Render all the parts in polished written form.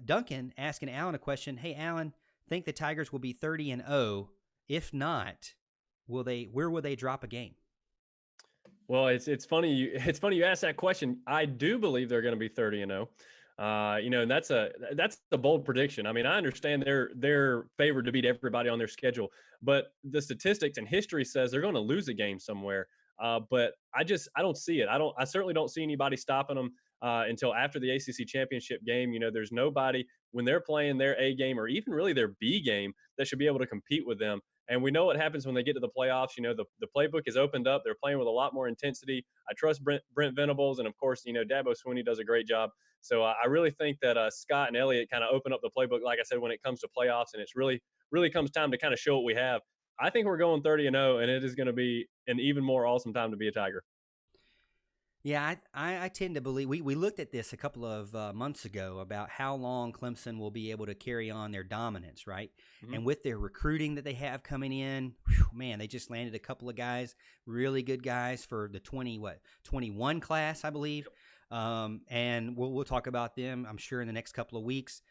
Duncan asking Alan a question. Hey, Alan, think the Tigers will be 30-0? If not, where will they drop a game? Well, it's funny you asked that question. I do believe they're going to be 30-0. And that's a bold prediction. I mean, I understand they're favored to beat everybody on their schedule, but the statistics and history says they're going to lose a game somewhere. But I don't see it. I certainly don't see anybody stopping them until after the ACC championship game. There's nobody when they're playing their A game or even really their B game that should be able to compete with them. And we know what happens when they get to the playoffs. The playbook is opened up. They're playing with a lot more intensity. I trust Brent Venables. And, of course, Dabo Swinney does a great job. So I really think that Scott and Elliott kind of open up the playbook, like I said, when it comes to playoffs. And it's really comes time to kind of show what we have. I think we're going 30-0, and it is going to be an even more awesome time to be a Tiger. Yeah, I tend to believe we looked at this a couple of months ago about how long Clemson will be able to carry on their dominance, right? Mm-hmm. And with their recruiting that they have coming in, man, they just landed a couple of guys, really good guys for the 21 class, I believe. Yep. And we'll talk about them, I'm sure, in the next couple of weeks.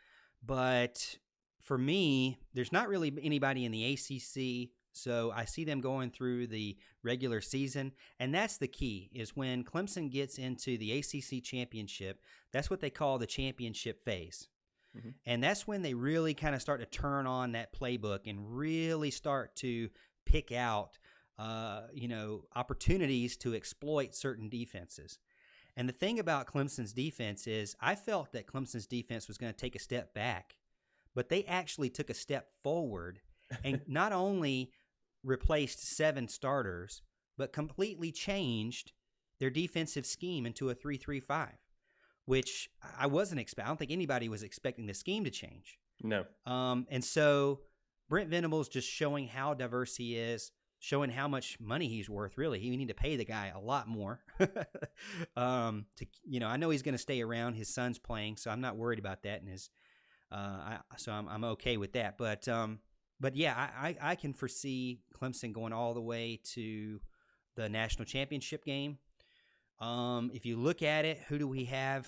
But for me, there's not really anybody in the ACC. So I see them going through the regular season, and that's the key, is when Clemson gets into the ACC championship, that's what they call the championship phase. Mm-hmm. And that's when they really kind of start to turn on that playbook and really start to pick out, opportunities to exploit certain defenses. And the thing about Clemson's defense is I felt that Clemson's defense was going to take a step back, but they actually took a step forward and not only replaced 7 starters, but completely changed their defensive scheme into a 3-3-5, which I wasn't expecting. I don't think anybody was expecting the scheme to change. No. And so Brent Venables just showing how diverse he is, showing how much money he's worth. Really, we need to pay the guy a lot more. I know he's going to stay around. His son's playing, so I'm not worried about that. So I'm okay with that. But yeah, I can foresee Clemson going all the way to the national championship game. If you look at it, who do we have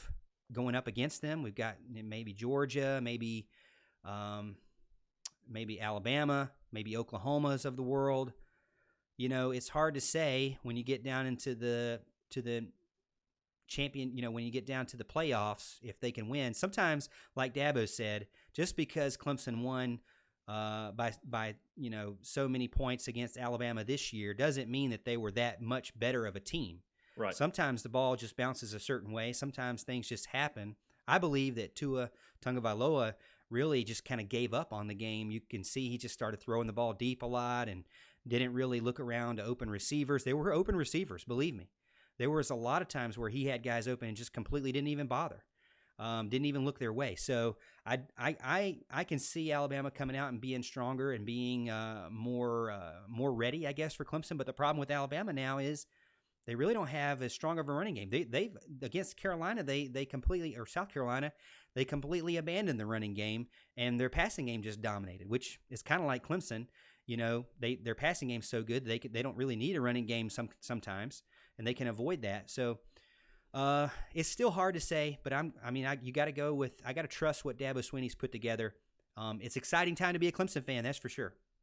going up against them? We've got maybe Georgia, maybe Alabama, maybe Oklahoma's of the world. It's hard to say when you get down into the champion, when you get down to the playoffs, if they can win. Sometimes, like Dabo said, just because Clemson won by so many points against Alabama this year doesn't mean that they were that much better of a team. Right. Sometimes the ball just bounces a certain way. Sometimes things just happen. I believe that Tua Tagovailoa really just kind of gave up on the game. You can see he just started throwing the ball deep a lot and didn't really look around to open receivers. There were open receivers, believe me. There was a lot of times where he had guys open and just completely didn't even bother. Didn't even look their way. So I can see Alabama coming out and being stronger and being more ready, I guess, for Clemson. But the problem with Alabama now is they really don't have as strong of a running game. They against Carolina, they completely, or South Carolina, they completely abandoned the running game, and their passing game just dominated, which is kind of like Clemson. Their passing game's so good they don't really need a running game sometimes, and they can avoid that. So. It's still hard to say, but you got to go with. I got to trust what Dabo Swinney's put together. It's exciting time to be a Clemson fan, that's for sure.